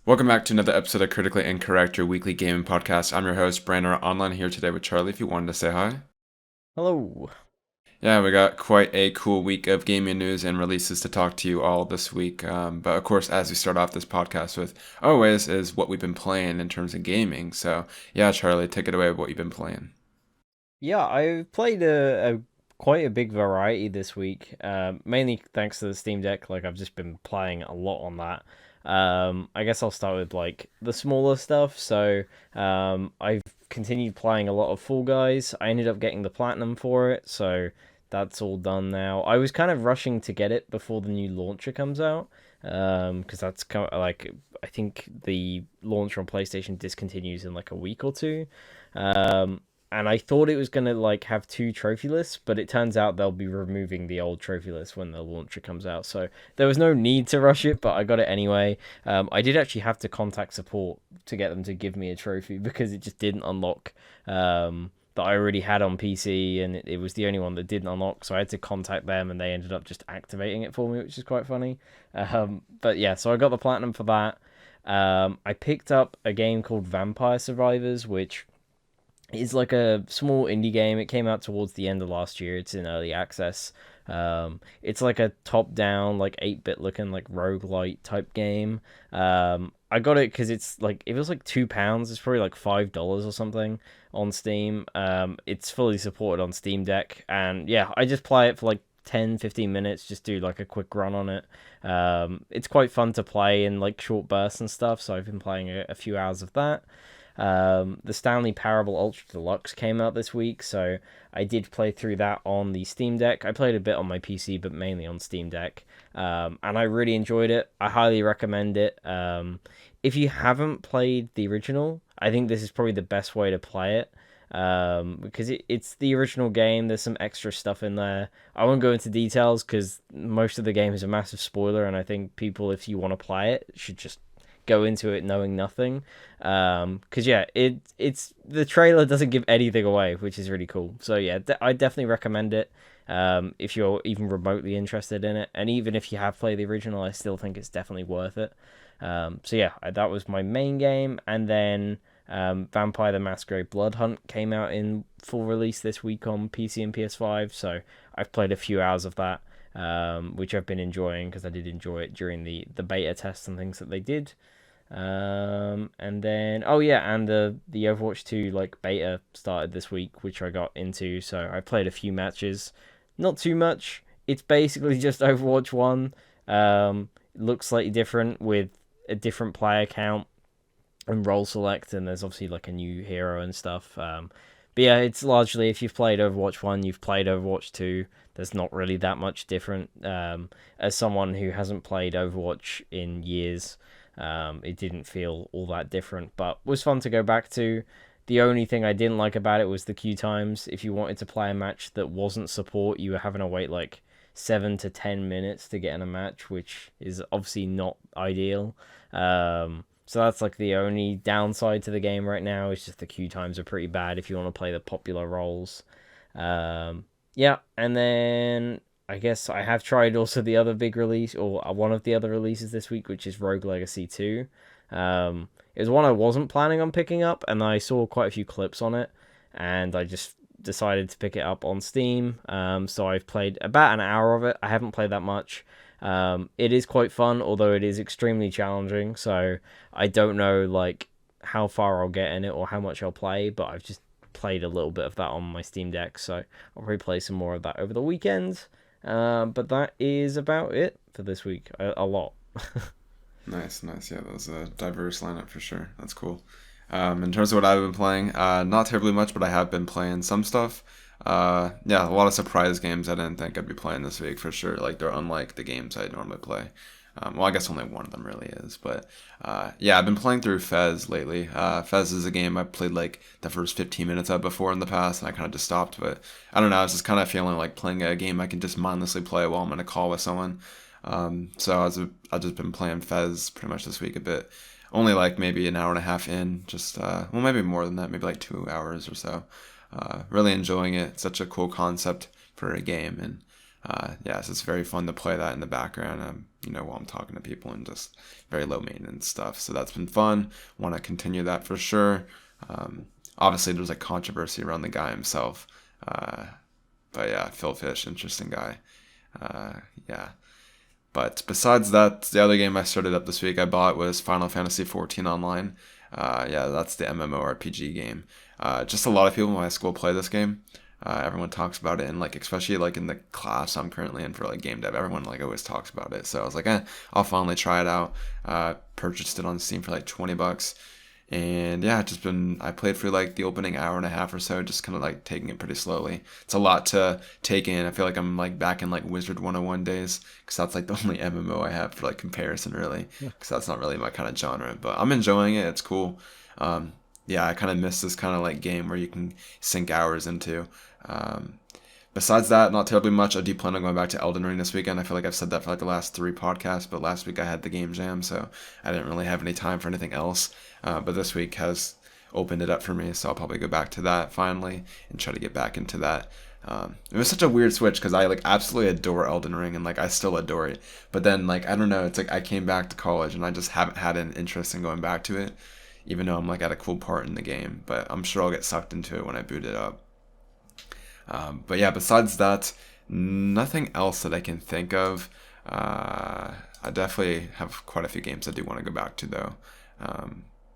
Welcome back to another episode of Critically Incorrect, your weekly gaming podcast. I'm your host, Brandon, online here today with Charlie, if you wanted to say hi. Hello. Yeah, we got quite a cool week of gaming news and releases to talk to you all this week. But of course, as we start off this podcast with always, is what we've been playing in terms of gaming. So, yeah, Charlie, take it away with what you've been playing. Yeah, I've played a quite a big variety this week. Mainly thanks to the Steam Deck. Like I've just been playing a lot on that. I guess I'll start with like the smaller stuff. I've continued playing a lot of Fall Guys. I ended up getting the platinum for it, so that's all done now. I was kind of rushing to get it before the new launcher comes out. Because that's kind of like I think the launcher on PlayStation discontinues in like a week or two. Um, and I thought it was gonna like have two trophy lists, but it turns out they'll be removing the old trophy list when the launcher comes out. So there was no need to rush it, but I got it anyway. I did actually have to contact support to get them to give me a trophy because it just didn't unlock. That I already had on PC, and it was the only one that didn't unlock. So I had to contact them, and they ended up just activating it for me, which is quite funny. But yeah, so I got the platinum for that. I picked up a game called Vampire Survivors, which is like a small indie game. It came out towards the end of last year. It's in early access. It's like a top-down, like 8-bit looking, like roguelite type game. I got it because it's like it was like £2. It's probably like $5 or something on Steam. It's fully supported on Steam Deck, and yeah, I just play it for like 10-15 minutes, just do like a quick run on it. It's quite fun to play in like short bursts and stuff, so I've been playing a few hours of that. The Stanley Parable Ultra Deluxe came out this week, so I did play through that on the Steam Deck. I played a bit on my PC, but mainly on Steam Deck, and I really enjoyed it. I highly recommend it. If you haven't played the original, I think this is probably the best way to play it. Because it's the original game. There's some extra stuff in there. I won't go into details because most of the game is a massive spoiler, and I think people, if you want to play it, should just go into it knowing nothing. Because yeah, it's the trailer doesn't give anything away, which is really cool. So yeah, I definitely recommend it. If you're even remotely interested in it, and even if you have played the original, I still think it's definitely worth it. So yeah, that was my main game, and then Vampire the Masquerade Blood Hunt came out in full release this week on PC and PS5. So I've played a few hours of that, which I've been enjoying because I did enjoy it during the beta tests and things that they did. And then oh yeah, and the Overwatch 2 like beta started this week, which I got into. So I played a few matches, not too much. It's basically just Overwatch 1. Looks slightly different with a different player count and role select, and there's obviously like a new hero and stuff. But yeah, it's largely if you've played Overwatch 1, you've played Overwatch 2. There's not really that much different. As someone who hasn't played Overwatch in years, it didn't feel all that different, but was fun to go back to. The only thing I didn't like about it was the queue times. If you wanted to play a match that wasn't support, you were having to wait like 7 to 10 minutes to get in a match, which is obviously not ideal. So that's like the only downside to the game right now. It's just the queue times are pretty bad if you want to play the popular roles. Yeah, and then I guess I have tried also the other big release, or one of the other releases this week, which is Rogue Legacy 2. It was one I wasn't planning on picking up, and I saw quite a few clips on it, and I just decided to pick it up on Steam. So I've played about an hour of it. I haven't played that much. It is quite fun, although it is extremely challenging. So I don't know like how far I'll get in it or how much I'll play, but I've just played a little bit of that on my Steam Deck. So I'll probably play some more of that over the weekend. But that is about it for this week. A lot. Nice, nice. Yeah, that was a diverse lineup for sure. That's cool. In terms of what I've been playing, not terribly much, but I have been playing some stuff. Yeah, a lot of surprise games I didn't think I'd be playing this week for sure. Like they're unlike the games I normally play. Well, I guess only one of them really is, but yeah, I've been playing through Fez lately. Fez is a game I played like the first 15 minutes of before in the past, and I kind of just stopped. But I don't know, I was just kind of feeling like playing a game I can just mindlessly play while I'm on a call with someone. I've just been playing Fez pretty much this week a bit. Only like maybe an hour and a half in, just well maybe more than that, maybe like 2 hours or so. Really enjoying it. It's such a cool concept for a game, and Yeah, so it's very fun to play that in the background, while I'm talking to people, and just very low maintenance stuff. So that's been fun. Want to continue that for sure. Obviously, there's like controversy around the guy himself. Uh, but yeah, Phil Fish, interesting guy. Yeah. But besides that, the other game I started up this week I bought was Final Fantasy 14 Online. Yeah, that's the MMORPG game. Just a lot of people in my school play this game. Everyone talks about it, and like especially like in the class I'm currently in for like game dev, everyone like always talks about it. So I was like, I'll finally try it out. Purchased it on Steam for like $20, and yeah, I played for like the opening hour and a half or so, just kind of like taking it pretty slowly. It's a lot to take in. I feel like I'm like back in like Wizard 101 days, because that's like the only MMO I have for like comparison, really, because that's not really my kind of genre. But I'm enjoying it. It's cool. Yeah, I kind of miss this kind of like game where you can sink hours into. Um, Besides that, not terribly much. I do plan on going back to Elden Ring this weekend. I feel like I've said that for like the last 3 podcasts, but last week I had the game jam, so I didn't really have any time for anything else. But this week has opened it up for me, so I'll probably go back to that finally and try to get back into that. It was such a weird switch because I like absolutely adore Elden Ring, and like I still adore it. But then like I don't know, it's like I came back to college and I just haven't had an interest in going back to it, even though I'm like at a cool part in the game. But I'm sure I'll get sucked into it when I boot it up. But yeah, besides that, nothing else that I can think of. I definitely have quite a few games I do want to go back to though.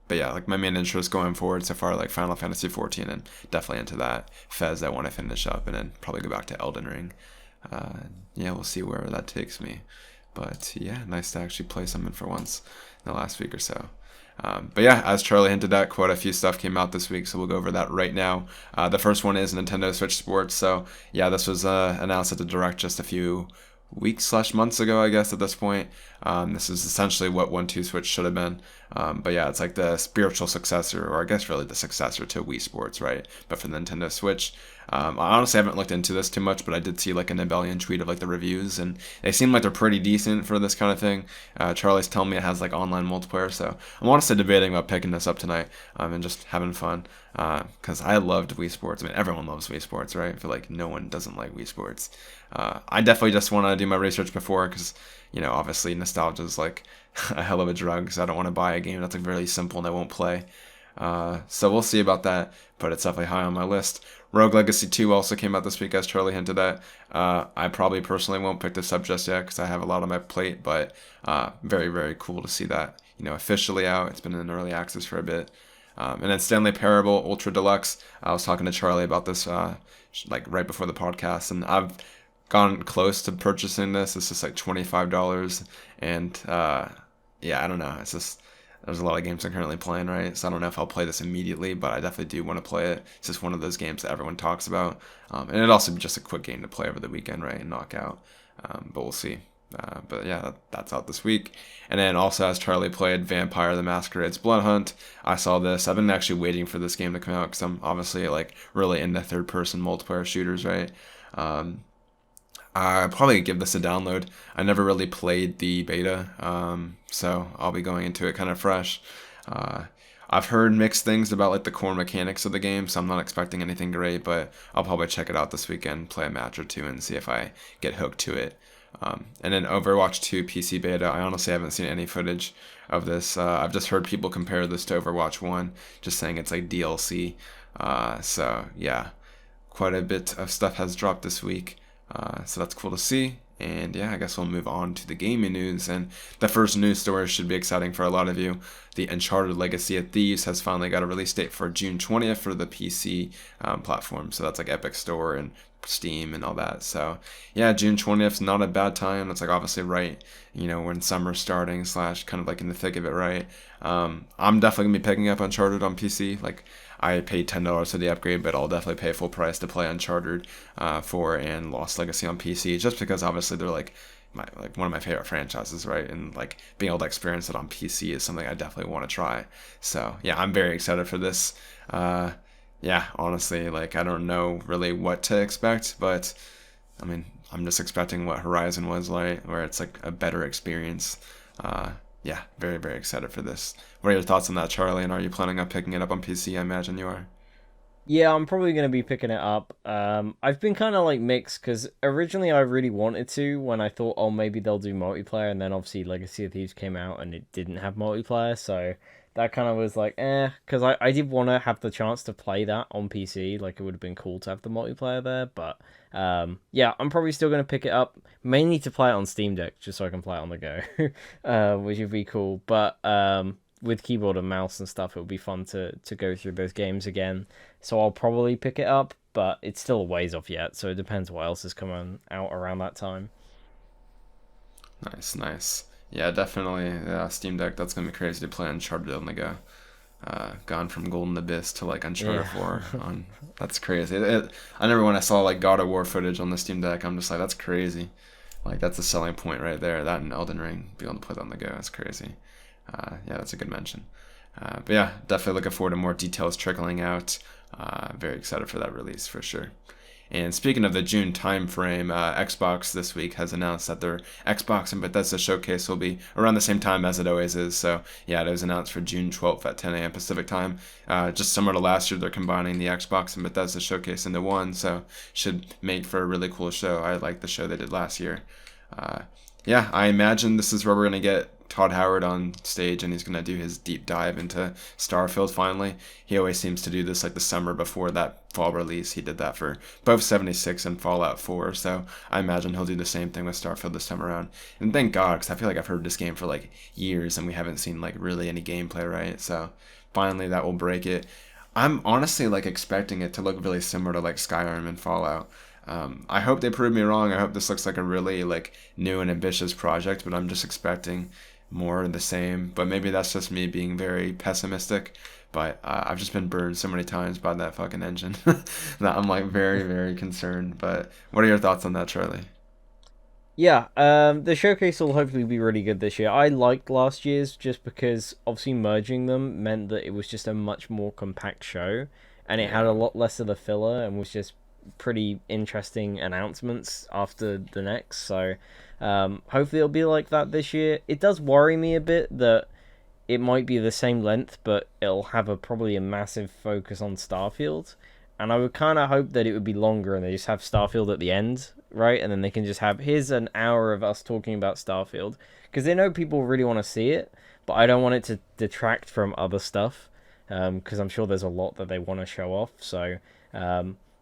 But yeah, like my main interest going forward so far, like Final Fantasy 14, and definitely into that. Fez I want to finish up, and then probably go back to Elden Ring. Uh, yeah, we'll see where that takes me. But yeah, nice to actually play something for once in the last week or so. But yeah, as Charlie hinted at, quite a few stuff came out this week, so we'll go over that right now. The first one is Nintendo Switch Sports. So yeah, this was announced at the Direct just a few weeks/months ago, I guess, at this point. This is essentially what 1-2 Switch should have been. But yeah, it's like the spiritual successor, or I guess really the successor to Wii Sports, right? But for the Nintendo Switch. I honestly haven't looked into this too much, but I did see like a Nebelian tweet of like the reviews, and they seem like they're pretty decent for this kind of thing. Charlie's telling me it has like online multiplayer, so I'm honestly debating about picking this up tonight, and just having fun. Because I loved Wii Sports. I mean, everyone loves Wii Sports, right? I feel like no one doesn't like Wii Sports. I definitely just want to do my research before, because obviously nostalgia is like a hell of a drug. So I don't want to buy a game that's like really simple and I won't play. So we'll see about that, but it's definitely high on my list. Rogue Legacy 2 also came out this week, as Charlie hinted at. I probably personally won't pick this up just yet because I have a lot on my plate, but very, very cool to see that, officially out. It's been in early access for a bit. And then Stanley Parable Ultra Deluxe. I was talking to Charlie about this like right before the podcast, and I've gone close to purchasing this. It's just like $25, and yeah, I don't know. It's just there's a lot of games I'm currently playing, right? So I don't know if I'll play this immediately, but I definitely do want to play it. It's just one of those games that everyone talks about, and it'd also be just a quick game to play over the weekend, right, and knock out. But we'll see. But yeah, that's out this week. And then also, as Charlie played Vampire the Masquerade's Blood Hunt, I saw this. I've been actually waiting for this game to come out because I'm obviously like really into third-person multiplayer shooters, right? I'll probably give this a download. I never really played the beta, so I'll be going into it kind of fresh. I've heard mixed things about like the core mechanics of the game, so I'm not expecting anything great, but I'll probably check it out this weekend, play a match or two, and see if I get hooked to it. And then Overwatch 2 PC beta, I honestly haven't seen any footage of this. I've just heard people compare this to Overwatch 1, just saying it's like DLC. So yeah, quite a bit of stuff has dropped this week. So that's cool to see. And yeah, I guess we'll move on to the gaming news. And the first news story should be exciting for a lot of you. The Uncharted Legacy of Thieves has finally got a release date for June 20th for the PC platform. So that's like Epic Store and Steam and all that. So yeah, June 20th is not a bad time. It's like obviously right, when summer's starting / kind of like in the thick of it, right? I'm definitely gonna be picking up Uncharted on PC. Like I paid $10 for the upgrade, but I'll definitely pay full price to play Uncharted 4 and Lost Legacy on PC, just because obviously they're like one of my favorite franchises, right? And like being able to experience it on PC is something I definitely want to try. So yeah, I'm very excited for this. Yeah, honestly, like I don't know really what to expect, but I mean, I'm just expecting what Horizon was like, where it's like a better experience. Yeah, very, very excited for this. What are your thoughts on that, Charlie? And are you planning on picking it up on PC? I imagine you are. Yeah, I'm probably gonna be picking it up. I've been kind of like mixed because originally I really wanted to when I thought, oh, maybe they'll do multiplayer, and then obviously Legacy of Thieves came out and it didn't have multiplayer, so that kind of was like, because I did want to have the chance to play that on PC. Like it would have been cool to have the multiplayer there, but yeah, I'm probably still gonna pick it up mainly to play it on Steam Deck just so I can play it on the go, which would be cool. But with keyboard and mouse and stuff, it would be fun to go through both games again, so I'll probably pick it up, but it's still a ways off yet, so it depends what else is coming out around that time. Nice, nice. Yeah, definitely. Yeah, Steam Deck. That's gonna be crazy to play Uncharted on the go. Gone from Golden Abyss to like Uncharted Yeah. 4 on. That's crazy. I remember when I saw like God of War footage on the Steam Deck, I'm just like, that's crazy. Like that's a selling point right there. That and Elden Ring, being able to play that on the go, that's crazy. Yeah, that's a good mention. But yeah, definitely looking forward to more details trickling out. Very excited for that release for sure. And speaking of the June timeframe, Xbox this week has announced that their Xbox and Bethesda showcase will be around the same time as it always is. So yeah, it was announced for June 12th at 10 a.m. Pacific time. Just similar to last year, they're combining the Xbox and Bethesda showcase into one, so should make for a really cool show. I like the show they did last year. Uh, yeah, I imagine this is where we're gonna get Todd Howard on stage and he's gonna do his deep dive into Starfield finally. He always seems to do this like the summer before that fall release. He did that for both 76 and Fallout 4, so I imagine he'll do the same thing with Starfield this time around. And thank God, because I feel like I've heard this game for like years and we haven't seen like really any gameplay, right? So finally that will break it. I'm honestly like expecting it to look really similar to like Skyrim and Fallout. I hope they prove me wrong. I hope this looks like a really like new and ambitious project, but I'm just expecting more of the same. But maybe that's just me being very pessimistic. But I've just been burned so many times by that fucking engine that I'm like very, very concerned. But what are your thoughts on that, Charlie? Yeah, the showcase will hopefully be really good this year. I liked last year's just because obviously merging them meant that it was just a much more compact show and it had a Yeah, lot less of the filler and was just pretty interesting announcements after the next. So, hopefully it'll be like that this year. It does worry me a bit that it might be the same length, but it'll have probably a massive focus on Starfield. And I would kind of hope that it would be longer and they just have Starfield at the end, right? And then they can just have here's an hour of us talking about Starfield because they know people really want to see it, but I don't want it to detract from other stuff because I'm sure there's a lot that they want to show off. So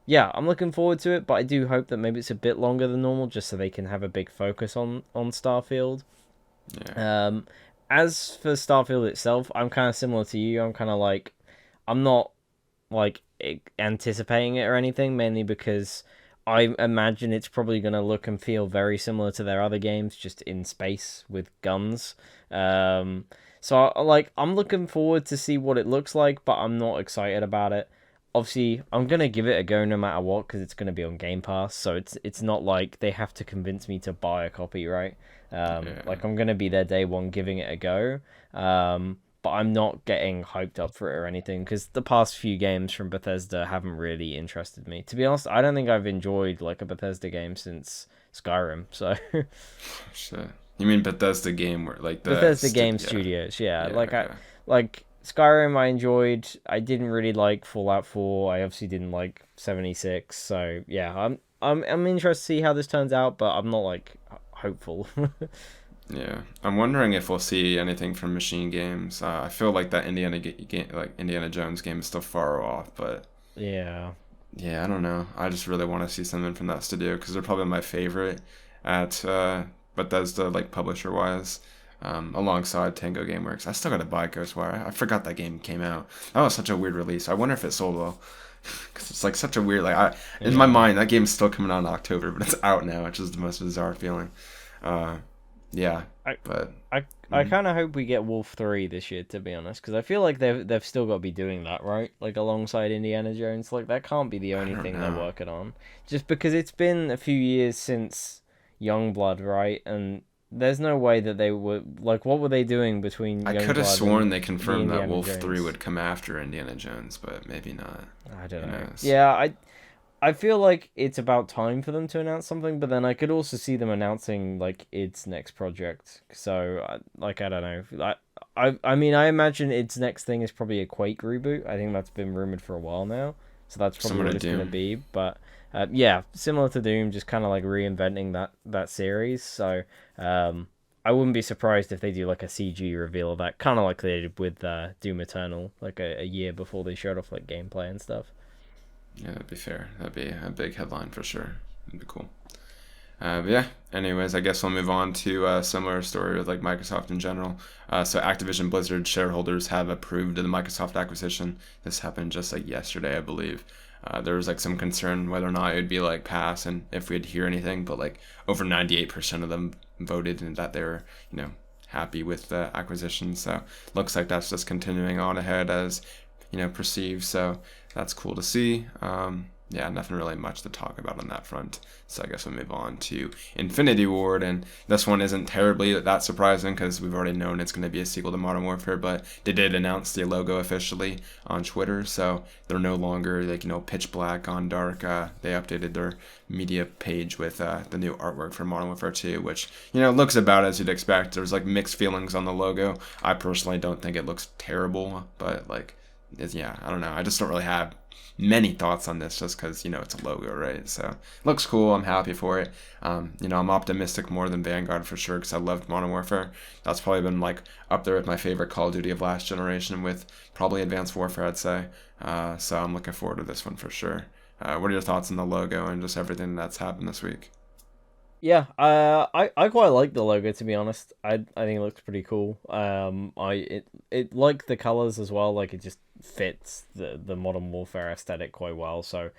yeah, I'm looking forward to it, but I do hope that maybe it's a bit longer than normal just so they can have a big focus on Starfield. yeah, Um, as for Starfield itself, I'm kind of similar to you. I'm kind of like, I'm not like anticipating it or anything, mainly because I imagine it's probably gonna look and feel very similar to their other games, just in space with guns. So I'm looking forward to see what it looks like, but I'm not excited about it. Obviously, I'm gonna give it a go no matter what because it's gonna be on Game Pass, so it's not like they have to convince me to buy a copy, right? yeah. Like I'm gonna be there day one giving it a go. But I'm not getting hyped up for it or anything because the past few games from Bethesda haven't really interested me. To be honest, I don't think I've enjoyed like a Bethesda game since Skyrim. So Shit. You mean Bethesda game where like Bethesda Game yeah, Studios, yeah, yeah, okay. like Skyrim I enjoyed. I didn't really like Fallout 4. I obviously didn't like 76. So yeah, I'm interested to see how this turns out, but I'm not like hopeful. Yeah, I'm wondering if we'll see anything from Machine Games. I feel like that game, like Indiana Jones game, is still far off. But Yeah. yeah, I don't know. I just really want to see something from that studio because they're probably my favorite at Bethesda, like publisher wise, alongside Tango GameWorks. I still got to buy Ghostwire. I forgot that game came out. That was such a weird release. I wonder if it sold well because it's like such a weird in my Yeah. mind that game's still coming out in October, but it's out now, which is the most bizarre feeling. Uh, yeah, I but. I I Mhm. kind of hope we get Wolf 3 this year, to be honest, because I feel like they've still got to be doing that, right? Like alongside Indiana Jones, like that can't be the I only don't thing they're know. working on. Just because it's been a few years since Youngblood, right? And there's no way that they were like, what were they doing between I could have Youngblood and sworn they the confirmed that Indiana Wolf 3 Jones? would come after Indiana Jones, but maybe not. I don't Who know. knows? Yeah, I feel like it's about time for them to announce something, but then I could also see them announcing like its next project. So, like I don't know. I mean, I imagine its next thing is probably a Quake reboot. I think that's been rumored for a while now. So that's probably Similar what to it's going to Doom. be. But yeah, similar to Doom, just kind of like reinventing that series. So I wouldn't be surprised if they do like a CG reveal of that, kind of like they did with Doom Eternal, like a year before they showed off like gameplay and stuff. Yeah, that'd be fair. That'd be a big headline for sure. That'd be cool. But yeah, anyways, I guess we'll move on to a similar story with like Microsoft in general. So Activision Blizzard shareholders have approved of the Microsoft acquisition. This happened just like yesterday, I believe. There was like some concern whether or not it would be like pass and if we'd hear anything, but like over 98% of them voted and that they were, happy with the acquisition. So looks like that's just continuing on ahead as, perceived. So that's cool to see. Yeah, nothing really much to talk about on that front. So I guess we'll move on to Infinity Ward, and this one isn't terribly that surprising because we've already known it's going to be a sequel to Modern Warfare, but they did announce the logo officially on Twitter, so they're no longer like pitch black on dark. They updated their media page with the new artwork for Modern Warfare 2, which looks about as you'd expect. There's like mixed feelings on the logo. I personally don't think it looks terrible, but like, yeah, I don't know. I just don't really have many thoughts on this just because it's a logo, right? So it looks cool. I'm happy for it. I'm optimistic more than Vanguard for sure because I loved Modern Warfare. That's probably been like up there with my favorite Call of Duty of last generation, with probably Advanced Warfare, I'd say. So I'm looking forward to this one for sure. What are your thoughts on the logo and just everything that's happened this week? Yeah, I quite like the logo, to be honest. I think it looks pretty cool. It like the colors as well. Like it just fits the Modern Warfare aesthetic quite well. So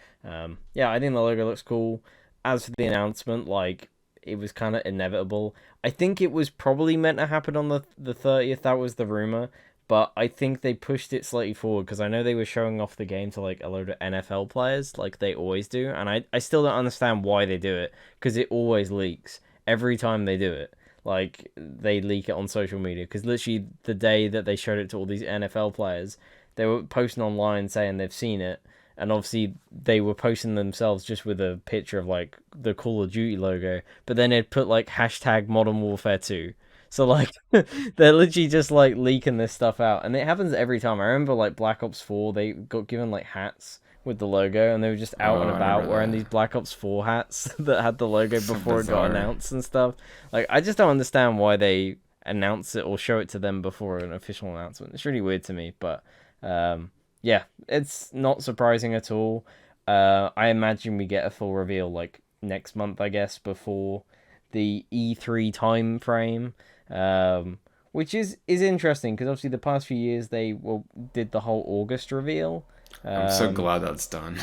yeah, I think the logo looks cool. As for the announcement, like it was kind of inevitable. I think it was probably meant to happen on the 30th. That was the rumor. But I think they pushed it slightly forward because I know they were showing off the game to like a load of NFL players, like they always do, and I still don't understand why they do it because it always leaks every time they do it. Like they leak it on social media because literally the day that they showed it to all these NFL players, they were posting online saying they've seen it, and obviously they were posting themselves just with a picture of like the Call of Duty logo, but then they'd put like hashtag Modern Warfare 2. So like they're literally just like leaking this stuff out, and it happens every time. I remember like Black Ops 4, they got given like hats with the logo, and they were just out Oh, and I remember about wearing these that. Black Ops 4 hats that had the logo So before it got bizarre. announced and stuff. Like I just don't understand why they announce it or show it to them before an official announcement. It's really weird to me, but yeah, it's not surprising at all. I imagine we get a full reveal like next month, I guess, before the E3 time frame. Which is interesting because obviously the past few years they did the whole August reveal. I'm so Um, glad that's done.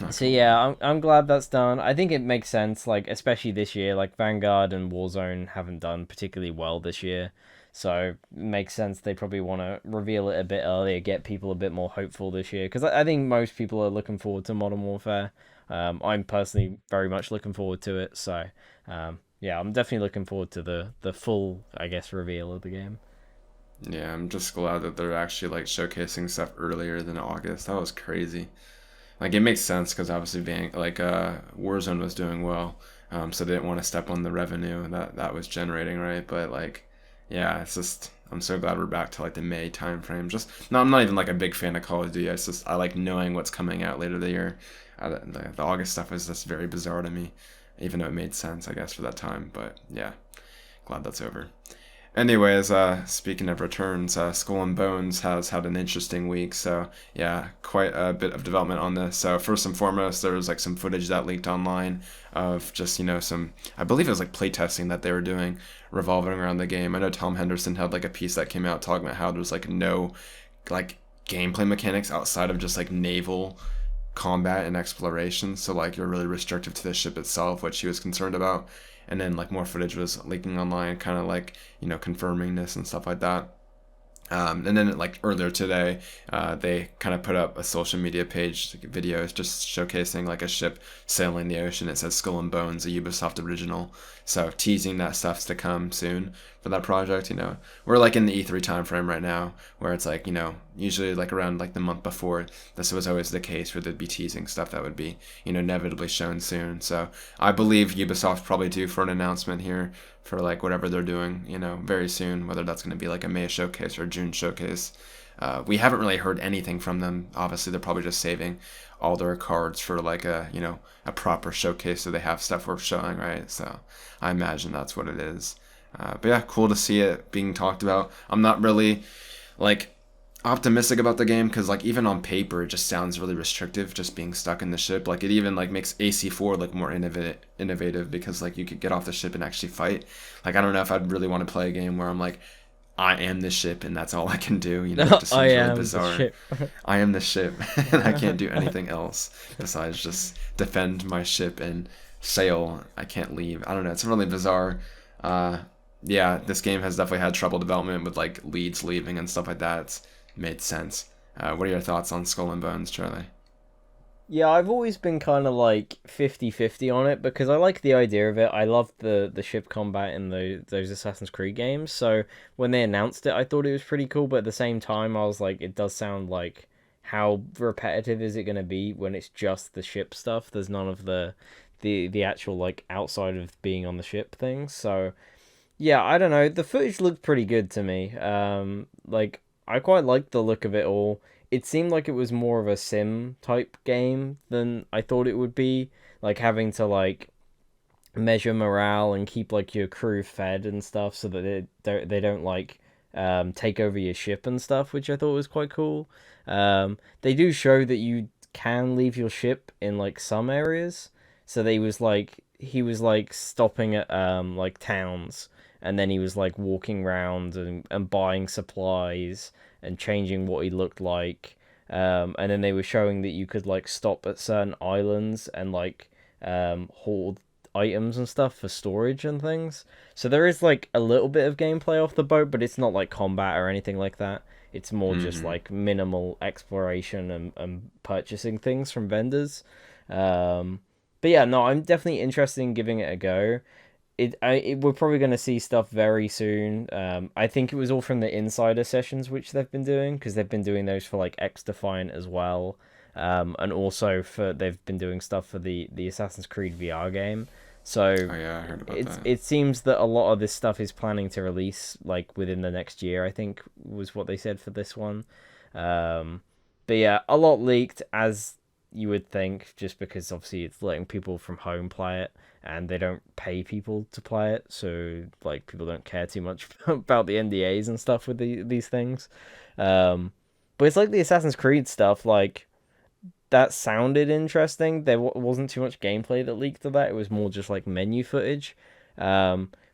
Not so gonna lie. yeah, I'm glad that's done. I think it makes sense, like especially this year, like Vanguard and Warzone haven't done particularly well this year, so it makes sense they probably want to reveal it a bit earlier, get people a bit more hopeful this year. Because I think most people are looking forward to Modern Warfare. I'm personally very much looking forward to it. So yeah, I'm definitely looking forward to the full, I guess, reveal of the game. Yeah, I'm just glad that they're actually like showcasing stuff earlier than August. That was crazy. Like it makes sense because obviously Warzone was doing well, so they didn't want to step on the revenue that was generating, right? But like, yeah, it's just I'm so glad we're back to like the May time frame. Just no, I'm not even like a big fan of Call of Duty. It's just I like knowing what's coming out later the year. The August stuff is just very bizarre to me, even though it made sense, I guess, for that time. But yeah, glad that's over. Anyways, speaking of returns, Skull and Bones has had an interesting week. So yeah, quite a bit of development on this. So first and foremost, there was like some footage that leaked online of just some, I believe it was like playtesting that they were doing revolving around the game. I know Tom Henderson had like a piece that came out talking about how there was like no like gameplay mechanics outside of just like naval combat and exploration. So like you're really restrictive to the ship itself, which he was concerned about. And then like more footage was leaking online, kind of like confirming this and stuff like that. And then like earlier today, they kind of put up a social media page videos just showcasing like a ship sailing the ocean. It says Skull and Bones, a Ubisoft original. So teasing that stuff's to come soon for that project. We're like in the E3 time frame right now, where it's like usually like around like the month before. This was always the case where they'd be teasing stuff that would be inevitably shown soon. So I believe Ubisoft's probably due for an announcement here for like whatever they're doing, very soon. Whether that's going to be like a May showcase or a June showcase. We haven't really heard anything from them. Obviously, they're probably just saving all their cards for like a proper showcase, so they have stuff worth showing, right? So I imagine that's what it is. But yeah, cool to see it being talked about. I'm not really like optimistic about the game because like even on paper it just sounds really restrictive, just being stuck in the ship. Like it even like makes AC4 look more innovative because like you could get off the ship and actually fight. Like I don't know if I'd really want to play a game where I'm like I am the ship and that's all I can do. It just I seems really am bizarre. the ship. I am the ship and I can't do anything else besides just defend my ship and sail. I can't leave. I don't know. It's really bizarre. Yeah, this game has definitely had trouble development with like leads leaving and stuff like that. It's made sense. What are your thoughts on Skull and Bones, Charlie? Yeah, I've always been kind of like 50-50 on it because I like the idea of it. I love the ship combat in those Assassin's Creed games. So when they announced it, I thought it was pretty cool, but at the same time, I was like, it does sound like how repetitive is it going to be when it's just the ship stuff? There's none of the actual like outside of being on the ship things. So yeah, I don't know. The footage looked pretty good to me. Like I quite liked the look of it all. It seemed like it was more of a sim type game than I thought it would be. Like having to like measure morale and keep like your crew fed and stuff so that they don't like take over your ship and stuff, which I thought was quite cool. They do show that you can leave your ship in like some areas. So he was like stopping at like towns and then he was like walking around and buying supplies and changing what he looked like. And then they were showing that you could like stop at certain islands and like hold items and stuff for storage and things. So there is like a little bit of gameplay off the boat, but it's not like combat or anything like that. It's more just Mm-hmm. like minimal exploration and purchasing things from vendors. But yeah, no, I'm definitely interested in giving it a go. We're probably going to see stuff very soon. I think it was all from the insider sessions which they've been doing because they've been doing those for like X Defiant as well, and also they've been doing stuff for the Assassin's Creed VR game. So Oh yeah, I heard about that. it seems that a lot of this stuff is planning to release like within the next year. I think was what they said for this one. Um, but yeah, a lot leaked as you would think, just because obviously it's letting people from home play it and they don't pay people to play it, so like people don't care too much about the NDAs and stuff with these things. Um, but it's like the Assassin's Creed stuff, like that sounded interesting. There wasn't too much gameplay that leaked to that. It was more just like menu footage.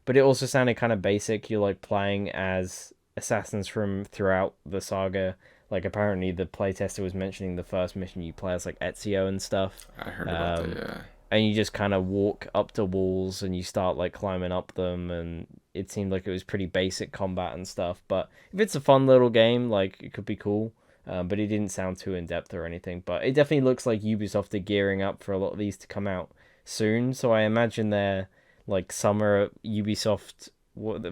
But it also sounded kind of basic. You're like playing as assassins from throughout the saga. Like apparently the playtester was mentioning the first mission you play as like Ezio and stuff. I heard about that. Um, Yeah. and you just kind of walk up to walls and you start like climbing up them, and it seemed like it was pretty basic combat and stuff. But if it's a fun little game, like it could be cool. But it didn't sound too in depth or anything. But it definitely looks like Ubisoft are gearing up for a lot of these to come out soon. So I imagine they're like summer Ubisoft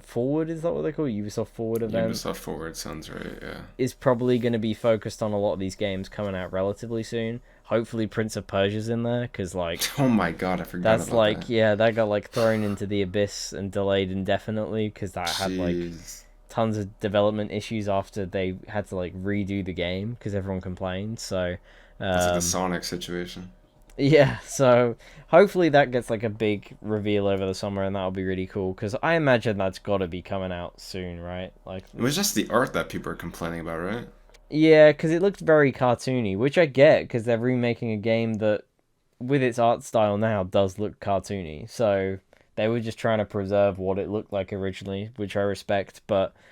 Forward, is that what they call it? Ubisoft Forward event Ubisoft Forward sounds right. Yeah. is probably going to be focused on a lot of these games coming out relatively soon. Hopefully, Prince of Persia's in there because like Oh my god, I forgot that's about like that. yeah, that got like thrown into the abyss and delayed indefinitely because that had like Jeez. tons of development issues after they had to like redo the game because everyone complained. So, That's like the um, Sonic situation. yeah, so hopefully that gets like a big reveal over the summer and that'll be really cool because I imagine that's got to be coming out soon, right? Like, It was just the art that people are complaining about, right? yeah, because it looked very cartoony, which I get because they're remaking a game that, with its art style now, does look cartoony. So they were just trying to preserve what it looked like originally, which I respect.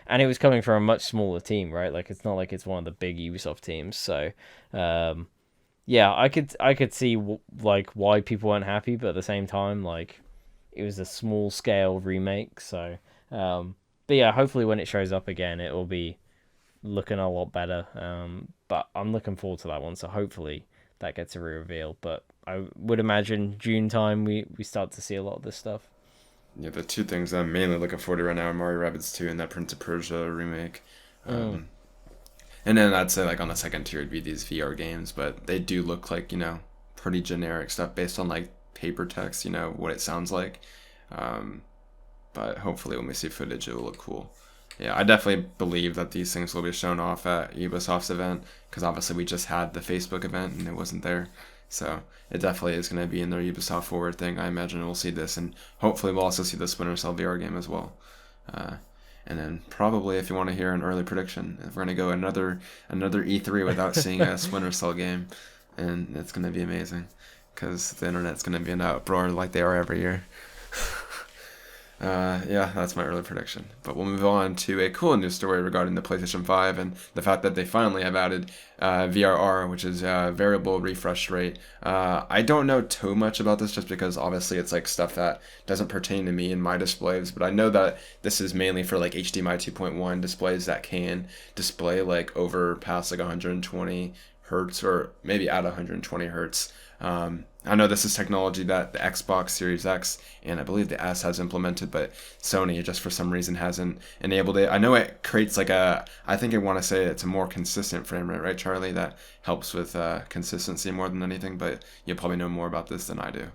And it was coming from a much smaller team, right? Like it's not like it's one of the big Ubisoft teams. So, um, yeah, I could see like why people weren't happy, but at the same time, like it was a small scale remake. So, but yeah, hopefully when it shows up again, it will be looking a lot better. But I'm looking forward to that one. So hopefully that gets a reveal. But I would imagine June time we start to see a lot of this stuff. Yeah, the two things I'm mainly looking forward to right now are Mario Rabbids 2 and that Prince of Persia remake. Mm. Um, and then I'd say like on the second tier would be these VR games, but they do look like, pretty generic stuff based on like paper text, what it sounds like. Um, but hopefully when we see footage, it will look cool. Yeah, I definitely believe that these things will be shown off at Ubisoft's event because obviously we just had the Facebook event and it wasn't there. So it definitely is going to be in their Ubisoft Forward thing. I imagine we'll see this, and hopefully we'll also see the Splinter Cell VR game as well. Uh, and then probably, if you want to hear an early prediction, if we're going to go another E3 without seeing a Splinter Cell game, and it's going to be amazing because the internet's going to be in uproar like they are every year. Yeah, that's my early prediction. But we'll move on to a cool news story regarding the PlayStation 5 and the fact that they finally have added VRR, which is variable refresh rate. I don't know too much about this just because obviously it's like stuff that doesn't pertain to me and my displays, but I know that this is mainly for like HDMI 2.1 displays that can display like over past like 120 hertz or maybe at 120 hertz. I know this is technology that the Xbox Series X and I believe the S has implemented, but Sony just for some reason hasn't enabled it. I know it creates like I think I want to say it's a more consistent frame rate, right, Charlie? That helps with consistency more than anything, but you probably know more about this than I do.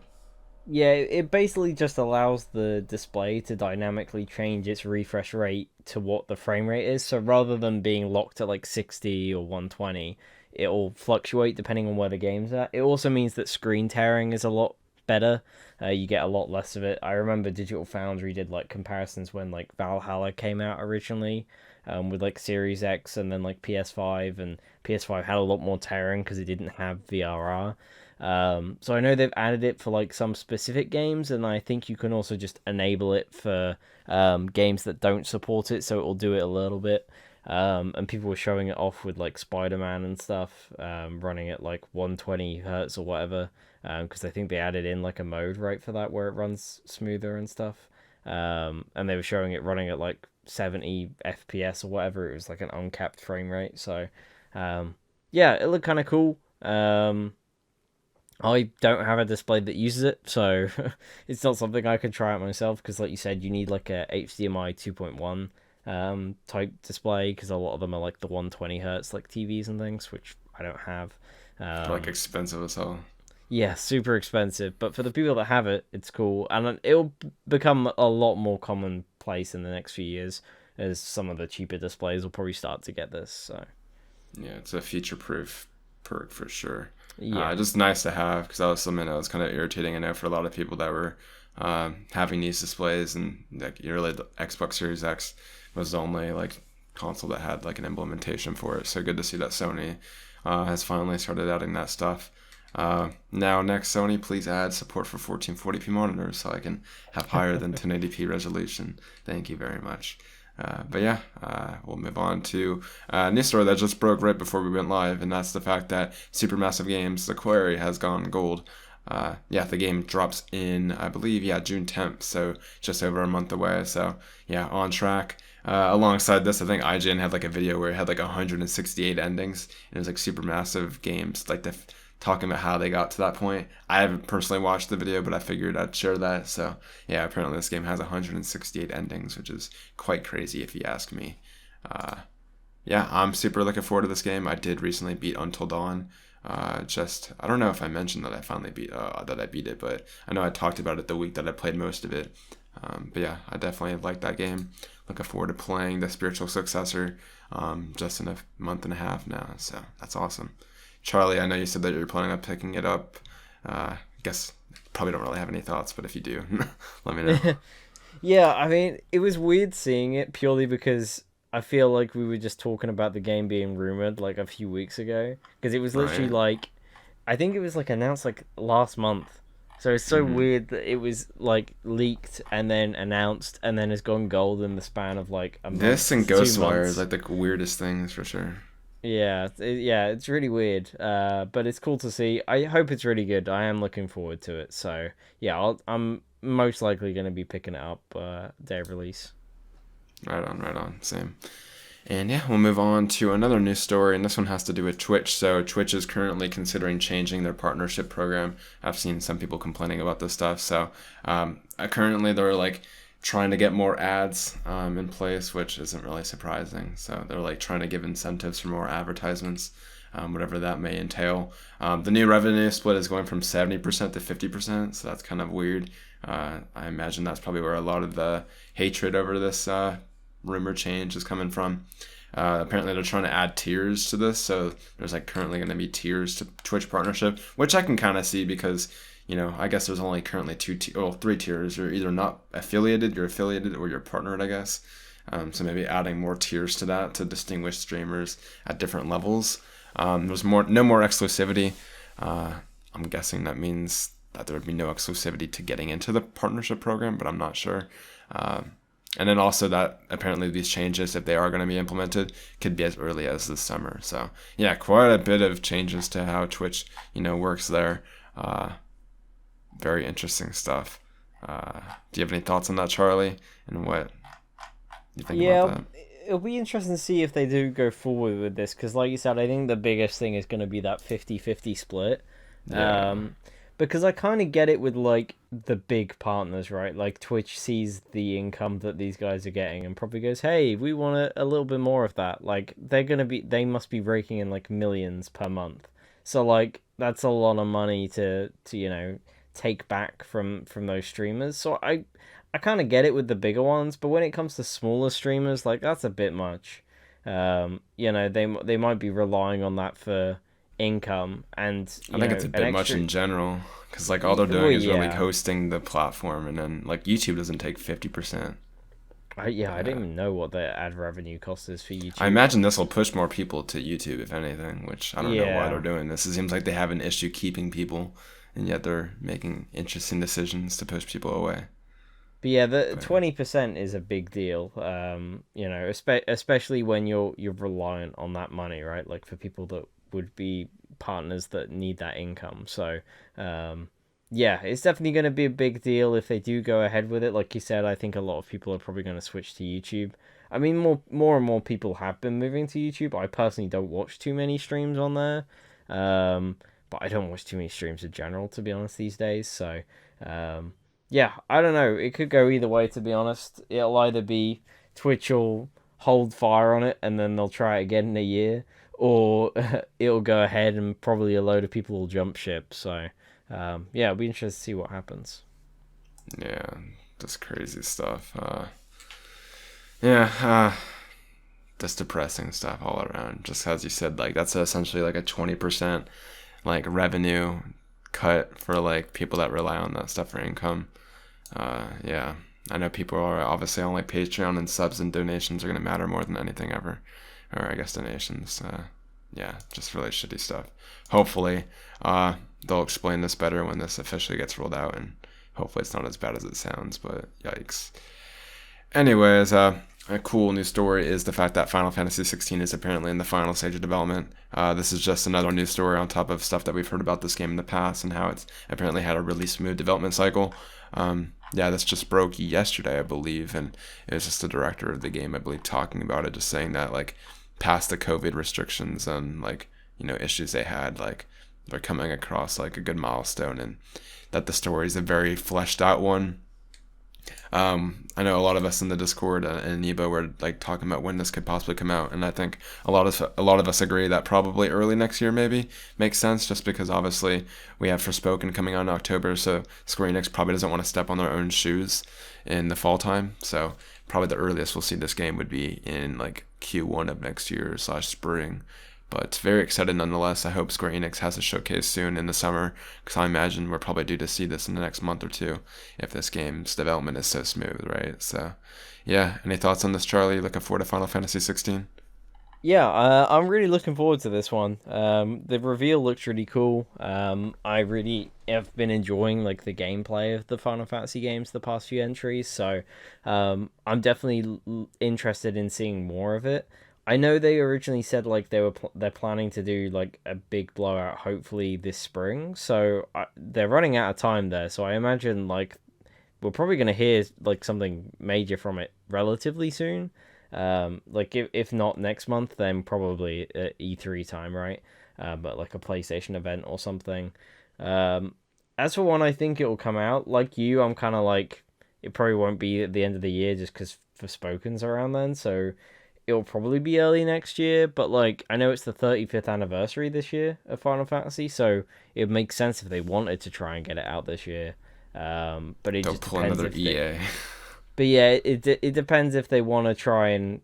Yeah, it basically just allows the display to dynamically change its refresh rate to what the frame rate is. So rather than being locked at like 60 or 120, it'll fluctuate depending on where the game's at. It also means that screen tearing is a lot better. You get a lot less of it. I remember Digital Foundry did like comparisons when like Valhalla came out originally, with like Series X and then like PS5, and PS5 had a lot more tearing because it didn't have VRR. So I know they've added it for like some specific games, and I think you can also just enable it for games that don't support it, so it will do it a little bit. And people were showing it off with like Spider-Man and stuff, running at like 120 hertz or whatever, because I think they added in like a mode right for that where it runs smoother and stuff. And they were showing it running at like 70 FPS or whatever. It was like an uncapped frame rate. So, yeah, it looked kind of cool. I don't have a display that uses it, so it's not something I could try out myself. Because, like you said, you need like a HDMI 2.1 type display, because a lot of them are like the 120 hertz like TVs and things, which I don't have. Like expensive as hell. Yeah, super expensive, but for the people that have it, it's cool, and it'll become a lot more commonplace in the next few years, as some of the cheaper displays will probably start to get this. So Yeah, it's a future-proof perk for sure. yeah, Just nice to have because that was something that was kind of irritating. I know for a lot of people that were having these displays, and like really the Xbox Series X was the only like console that had like an implementation for it. So good to see that Sony has finally started adding that stuff. Now, next, Sony, please add support for 1440p monitors so I can have higher than 1080p resolution. Thank you very much. But yeah, we'll move on to a news story that just broke right before we went live, and that's the fact that Supermassive Games, the Quarry, has gone gold. Yeah, the game drops in, I believe, yeah, June 10th, so just over a month away. So yeah, on track. Alongside this, I think IGN had like a video where it had like 168 endings, and it was like Supermassive Games, like talking about how they got to that point. I haven't personally watched the video, but I figured I'd share that. So yeah, apparently this game has 168 endings, which is quite crazy if you ask me. Yeah, I'm super looking forward to this game. I did recently beat Until Dawn. I don't know if I mentioned that I finally beat it, but I know I talked about it the week that I played most of it. But yeah, I definitely like that game. Looking forward to playing the spiritual successor just in a month and a half now. So that's awesome. Charlie, I know you said that you're planning on picking it up. I guess probably don't really have any thoughts, but if you do, let me know. yeah. I mean, it was weird seeing it purely because I feel like we were just talking about the game being rumored like a few weeks ago, because it was literally Right. like, I think it was like announced like last month. So it's so hmm weird that it was like leaked and then announced and then has gone gold in the span of like a This month and to two Ghostwire is months. like the weirdest things for sure. Yeah, yeah, it's really weird. But it's cool to see. I hope it's really good. I am looking forward to it. So yeah, I'm most likely going to be picking it up day of release. Right on, same. And yeah, we'll move on to another news story, and this one has to do with Twitch. So Twitch is currently considering changing their partnership program. I've seen some people complaining about this stuff. So currently they're like trying to get more ads in place, which isn't really surprising. So they're like trying to give incentives for more advertisements, whatever that may entail. The new revenue split is going from 70% to 50%, so that's kind of weird. I imagine that's probably where a lot of the hatred over this rumor change is coming from. Apparently, they're trying to add tiers to this, so there's like currently going to be tiers to Twitch partnership, which I can kind of see because I guess there's only currently three tiers. You're either not affiliated, you're affiliated, or you're partnered, I guess. So maybe adding more tiers to that to distinguish streamers at different levels. There's no more exclusivity. I'm guessing that means that there would be no exclusivity to getting into the partnership program, but I'm not sure. And then also that apparently these changes, if they are going to be implemented, could be as early as this summer. So yeah, quite a bit of changes to how Twitch, works there. Very interesting stuff. Do you have any thoughts on that, Charlie? And what you think about that? It'll be interesting to see if they do go forward with this, because like you said, I think the biggest thing is going to be that 50-50 split. Yeah. Because I kind of get it with like the big partners, right? Like Twitch sees the income that these guys are getting and probably goes, "Hey, we want a little bit more of that." Like they must be raking in like millions per month. So like that's a lot of money to take back from those streamers. So I kind of get it with the bigger ones, but when it comes to smaller streamers, like that's a bit much. They might be relying on that for income, and I think it's a bit much in general because like all they're doing is really hosting the platform, and then like YouTube doesn't take 50%. I didn't even know what the ad revenue cost is for YouTube. I imagine this will push more people to YouTube, if anything, which I don't know why they're doing this. It seems like they have an issue keeping people, and yet they're making interesting decisions to push people away. But yeah, the 20% is a big deal. Especially when you're reliant on that money, right? Like for people that would be partners that need that income. So, yeah, it's definitely going to be a big deal if they do go ahead with it. Like you said, I think a lot of people are probably going to switch to YouTube. I mean, more and more people have been moving to YouTube. I personally don't watch too many streams on there, but I don't watch too many streams in general, to be honest, these days. So, yeah, I don't know. It could go either way, to be honest. It'll either be Twitch will hold fire on it and then they'll try it again in a year, or it'll go ahead and probably a load of people will jump ship. So, yeah, it'll be interesting to see what happens. Yeah, just crazy stuff. Yeah, just depressing stuff all around. Just as you said, like that's essentially like a 20% like revenue cut for like people that rely on that stuff for income. Yeah, I know people are obviously on like Patreon, and subs and donations are gonna matter more than anything ever, or I guess donations. Yeah, just really shitty stuff. Hopefully, they'll explain this better when this officially gets rolled out, and hopefully it's not as bad as it sounds. But yikes. Anyways, a cool news story is the fact that Final Fantasy 16 is apparently in the final stage of development. This is just another news story on top of stuff that we've heard about this game in the past and how it's apparently had a really smooth development cycle. Yeah, this just broke yesterday, I believe, and it was just the director of the game, I believe, talking about it, just saying that like past the COVID restrictions and like issues they had, like they're coming across like a good milestone, and that the story is a very fleshed out one. I know a lot of us in the Discord and Nebo were like talking about when this could possibly come out, and I think a lot of us agree that probably early next year maybe makes sense, just because obviously we have Forspoken coming out in October, so Square Enix probably doesn't want to step on their own shoes in the fall time. So probably the earliest we'll see this game would be in like Q1 of next year / spring. But very excited nonetheless. I hope Square Enix has a showcase soon in the summer, because I imagine we're probably due to see this in the next month or two if this game's development is so smooth, right? So, yeah. Any thoughts on this, Charlie? Looking forward to Final Fantasy 16? Yeah, I'm really looking forward to this one. The reveal looks really cool. I really have been enjoying like the gameplay of the Final Fantasy games, the past few entries. So, I'm definitely interested in seeing more of it. I know they originally said like they're planning to do like a big blowout, hopefully this spring. So they're running out of time there. So I imagine like we're probably gonna hear like something major from it relatively soon. Like if not next month, then probably at E3 time, right? But like a PlayStation event or something. Um, as for when I think it will come out, like you, I'm kind of like it probably won't be at the end of the year just because Forspoken's around then, so it'll probably be early next year. But like I know it's the 35th anniversary this year of Final Fantasy, so it would make sense if they wanted to try and get it out this year. But it They'll just pull depends another if they. EA. But yeah, it depends if they want to try and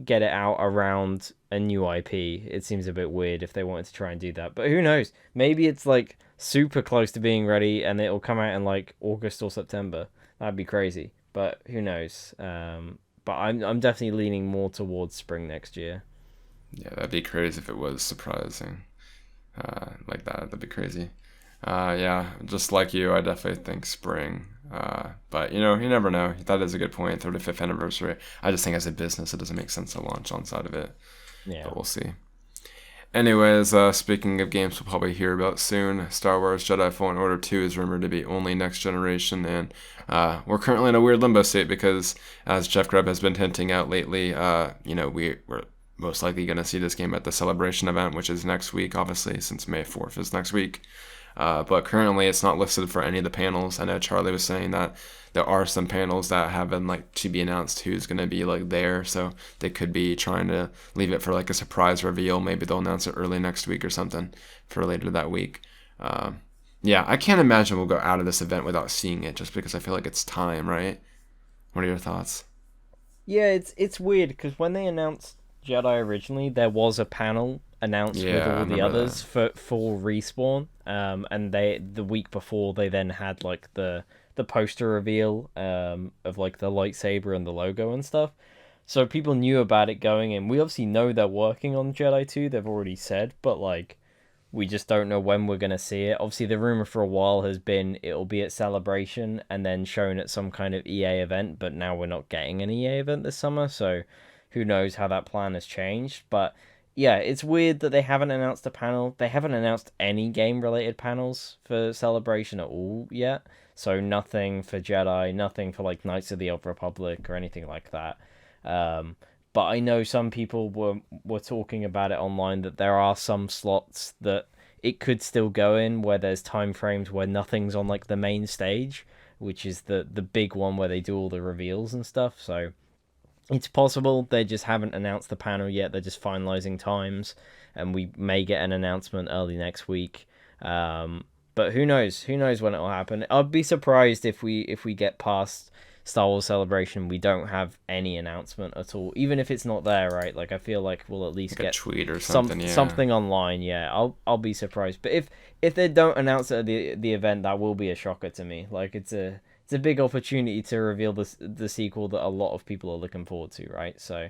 get it out around a new IP. It seems a bit weird if they wanted to try and do that. But who knows? Maybe it's like super close to being ready and it'll come out in like August or September. That'd be crazy. But who knows? But I'm definitely leaning more towards spring next year. Yeah, that'd be crazy if it was surprising. Like that. That'd be crazy. Yeah, just like you, I definitely think spring. But you never know. That is a good point. 35th anniversary. I just think as a business, it doesn't make sense to launch on side of it. Yeah. But we'll see. Anyways, speaking of games we'll probably hear about soon, Star Wars Jedi Fallen Order 2 is rumored to be only next generation, and we're currently in a weird limbo state because, as Jeff Grubb has been hinting out lately, we're most likely going to see this game at the Celebration event, which is next week, obviously, since May 4th is next week. But currently, it's not listed for any of the panels. I know Charlie was saying that there are some panels that have been like to be announced who's going to be like there, so they could be trying to leave it for like a surprise reveal. Maybe they'll announce it early next week or something for later that week. Yeah, I can't imagine we'll go out of this event without seeing it, just because I feel like it's time, right? What are your thoughts? Yeah, it's weird because when they announced Jedi originally, there was a panel announced with Yeah, I all the remember that. others for Respawn. And they the week before they then had like the poster reveal of like the lightsaber and the logo and stuff. So people knew about it going in. We obviously know they're working on Jedi 2, they've already said, but like we just don't know when we're gonna see it. Obviously, the rumor for a while has been it'll be at Celebration and then shown at some kind of EA event, but now we're not getting an EA event this summer, so who knows how that plan has changed. But yeah, it's weird that they haven't announced a panel. They haven't announced any game related panels for Celebration at all yet. So nothing for Jedi, nothing for like Knights of the Old Republic or anything like that. Um, but I know some people were talking about it online that there are some slots that it could still go in where there's time frames where nothing's on like the main stage, which is the big one where they do all the reveals and stuff. So it's possible they just haven't announced the panel yet. They're just finalizing times, and we may get an announcement early next week. But who knows? Who knows when it will happen? I'd be surprised if we get past Star Wars Celebration, we don't have any announcement at all. Even if it's not there, right? Like I feel like we'll at least Like a get tweet or something, yeah. something online. Yeah, I'll be surprised. But if they don't announce it at the event, that will be a shocker to me. Like it's a big opportunity to reveal the sequel that a lot of people are looking forward to, right? So,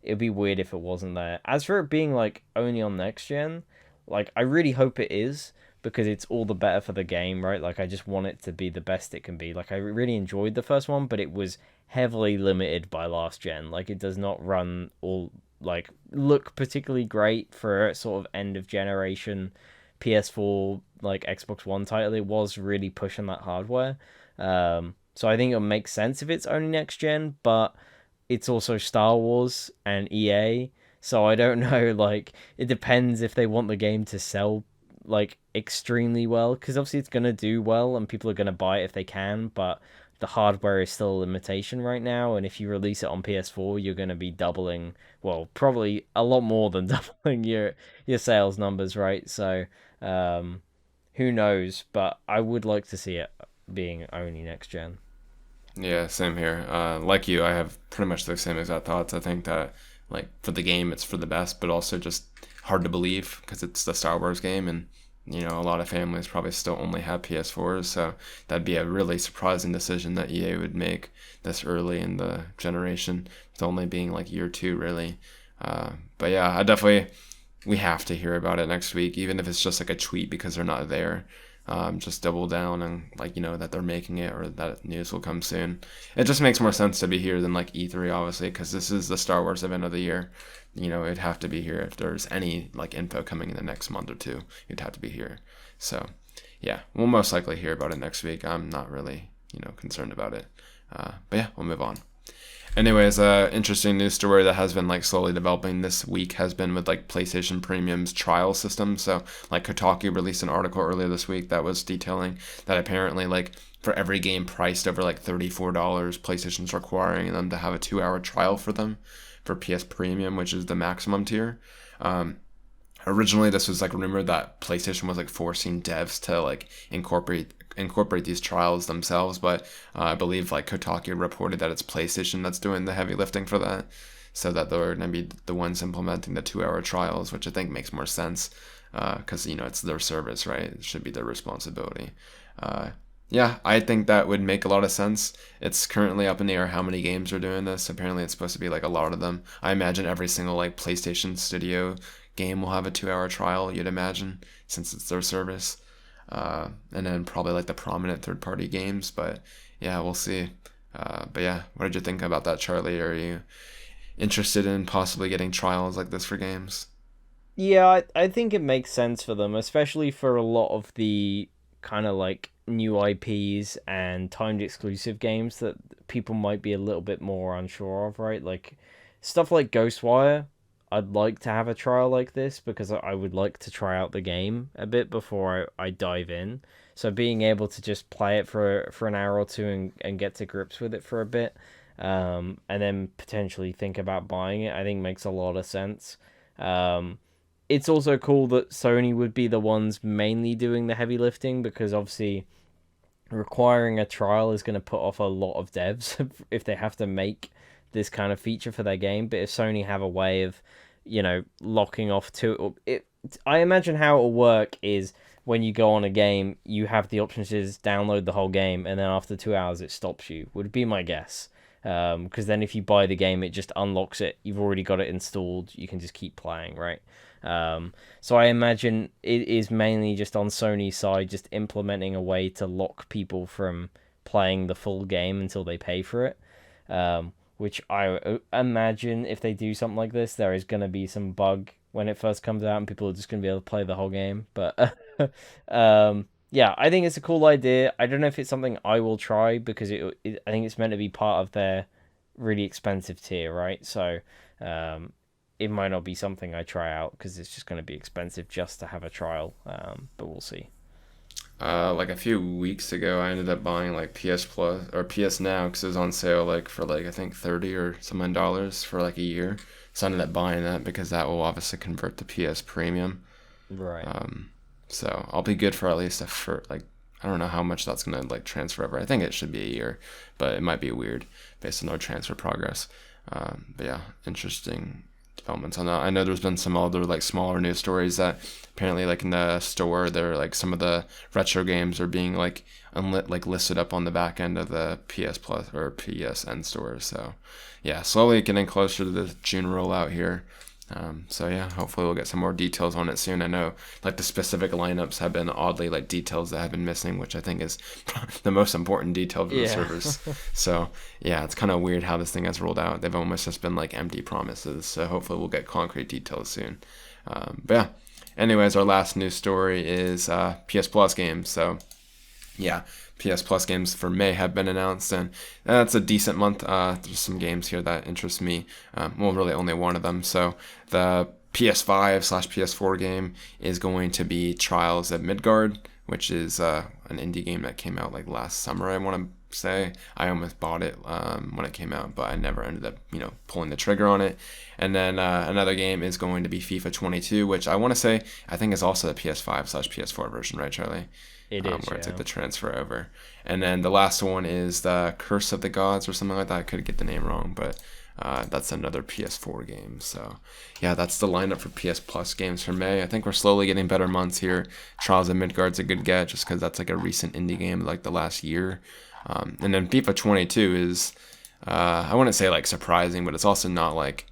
it'd be weird if it wasn't there. As for it being like only on next gen, like I really hope it is because it's all the better for the game, right? Like I just want it to be the best it can be. Like I really enjoyed the first one, but it was heavily limited by last gen. Like it does not run all like look particularly great for a sort of end of generation PS4 like Xbox One title. It was really pushing that hardware. So I think it'll make sense if it's only next gen, but it's also Star Wars and EA. So I don't know. Like it depends if they want the game to sell like extremely well, because obviously it's gonna do well and people are gonna buy it if they can. But the hardware is still a limitation right now, and if you release it on PS4, you're gonna be doubling. Well, probably a lot more than doubling your sales numbers, right? So um, who knows? But I would like to see it being only next gen. Yeah, same here. Like you, I have pretty much the same exact thoughts. I think that, like, for the game, it's for the best, but also just hard to believe because it's the Star Wars game, and a lot of families probably still only have PS4s, so that'd be a really surprising decision that EA would make this early in the generation, with only being like year two, really. But yeah, I definitely we have to hear about it next week, even if it's just like a tweet because they're not there. Just double down and like that they're making it or that news will come soon. It just makes more sense to be here than like E3, obviously, because this is the Star Wars event of the year. It'd have to be here if there's any like info coming in the next month or two. It'd have to be here. So yeah, we'll most likely hear about it next week. I'm not really concerned about it. But yeah, we'll move on. Anyways, interesting news story that has been like slowly developing this week has been with like PlayStation Premium's trial system. So like Kotaku released an article earlier this week that was detailing that apparently like for every game priced over like $34, PlayStation's requiring them to have a 2 hour trial for them for PS Premium, which is the maximum tier. Um, Originally this was like rumored that PlayStation was like forcing devs to like incorporate these trials themselves, but I believe like Kotaku reported that it's PlayStation that's doing the heavy lifting for that, so that they're gonna be the ones implementing the 2 hour trials, which I think makes more sense because you know it's their service, right? It should be their responsibility. Uh, yeah, I think that would make a lot of sense. It's currently up in the air how many games are doing this. Apparently, it's supposed to be like a lot of them. I imagine every single like PlayStation Studio game will have a 2 hour trial, you'd imagine, since it's their service. And then probably like the prominent third party games, but yeah, we'll see. But yeah, what did you think about that, Charlie? Are you interested in possibly getting trials like this for games? Yeah, I think it makes sense for them, especially for a lot of the kind of like new IPs and timed exclusive games that people might be a little bit more unsure of, right? Like stuff like Ghostwire. I'd like to have a trial like this because I would like to try out the game a bit before I dive in. So being able to just play it for an hour or two and get to grips with it for a bit, and then potentially think about buying it, I think makes a lot of sense. Um, it's also cool that Sony would be the ones mainly doing the heavy lifting because obviously requiring a trial is going to put off a lot of devs if they have to make this kind of feature for their game. But if Sony have a way of, locking off to it, I imagine how it'll work is when you go on a game, you have the option to just download the whole game, and then after 2 hours, it stops you. Would be my guess. Because then if you buy the game, it just unlocks it. You've already got it installed. You can just keep playing, right? So I imagine it is mainly just on Sony's side, just implementing a way to lock people from playing the full game until they pay for it. Which I imagine if they do something like this, there is going to be some bug when it first comes out, and people are just going to be able to play the whole game. But yeah, I think it's a cool idea. I don't know if it's something I will try because I think it's meant to be part of their really expensive tier, right? So it might not be something I try out because it's just going to be expensive just to have a trial. But we'll see. Like a few weeks ago, I ended up buying like PS Plus or PS Now because it was on sale like for like I think $30 or something for like a year. So I ended up buying that because that will obviously convert to PS Premium. Right. So I'll be good for at least for like I don't know how much that's gonna like transfer over. I think it should be a year, but it might be weird based on no transfer progress. But yeah, interesting developments on that. I know there's been some other like smaller news stories that apparently like in the store there like some of the retro games are being like like listed up on the back end of the PS Plus or PSN store. So yeah, slowly getting closer to the June rollout here. So yeah, hopefully we'll get some more details on it soon. I know like the specific lineups have been oddly like details that have been missing, which I think is the most important detail for the Yeah. servers. So yeah, it's kind of weird how this thing has rolled out. They've almost just been like empty promises. So hopefully we'll get concrete details soon. But yeah, anyways, our last news story is PS Plus games. So yeah, PS Plus games for May have been announced, and that's a decent month. There's some games here that interest me. Well, really only one of them. So the PS5/PS4 game is going to be Trials at Midgard, which is an indie game that came out like last summer. I want to say I almost bought it when it came out, but I never ended up pulling the trigger on it. And then another game is going to be FIFA 22, which I want to say I think is also the PS5/PS4 version, right, Charlie? It is, Where it's yeah. like the transfer over. And then the last one is the Curse of the Gods or something like that. I could get the name wrong, but that's another PS4 game. So yeah, that's the lineup for PS Plus games for May. I think we're slowly getting better months here. Trials of Midgard's a good get just because that's like a recent indie game like the last year. And then FIFA 22 is, I wouldn't say like surprising, but it's also not like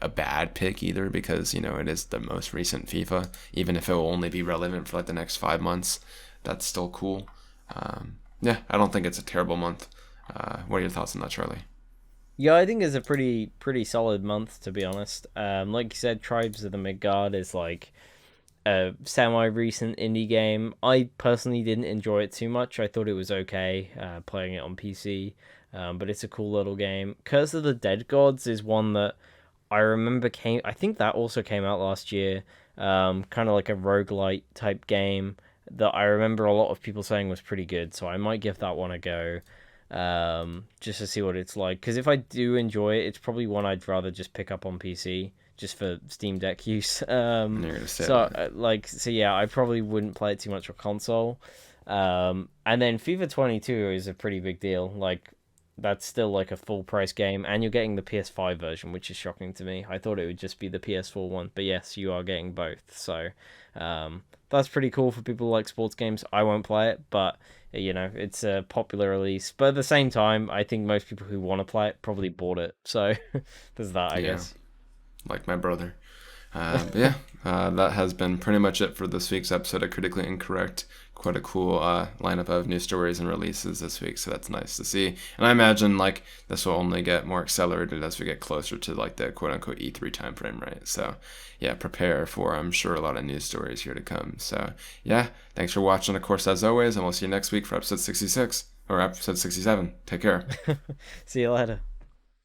a bad pick either because it is the most recent FIFA. Even if it will only be relevant for like the next 5 months, that's still cool. Yeah, I don't think it's a terrible month. What are your thoughts on that, Charlie? Yeah, I think it's a pretty solid month to be honest. Like you said, Tribes of the Midgard is like a semi-recent indie game. I personally didn't enjoy it too much. I thought it was okay playing it on PC. but it's a cool little game. Curse of the Dead Gods is one that I remember came. I think that also came out last year. Kind of like a roguelite type game that I remember a lot of people saying was pretty good. So I might give that one a go, just to see what it's like. Because if I do enjoy it, it's probably one I'd rather just pick up on PC just for Steam Deck use. And you're gonna say that. So yeah, I probably wouldn't play it too much on console. And then FIFA 22 is a pretty big deal. Like that's still like a full price game, and you're getting the PS5 version, which is shocking to me. I thought it would just be the PS4 one, but yes, you are getting both. So that's pretty cool for people who like sports games. I won't play it, but it's a popular release. But at the same time, I think most people who want to play it probably bought it. So there's that, I guess. Like my brother. But yeah, that has been pretty much it for this week's episode of Critically Incorrect. Quite a cool lineup of news stories and releases this week, so that's nice to see. And I imagine like this will only get more accelerated as we get closer to like the quote unquote E3 timeframe, right? So yeah, prepare for I'm sure a lot of news stories here to come. So yeah, thanks for watching, of course, as always, and we'll see you next week for episode 66 or episode 67. Take care. See you later.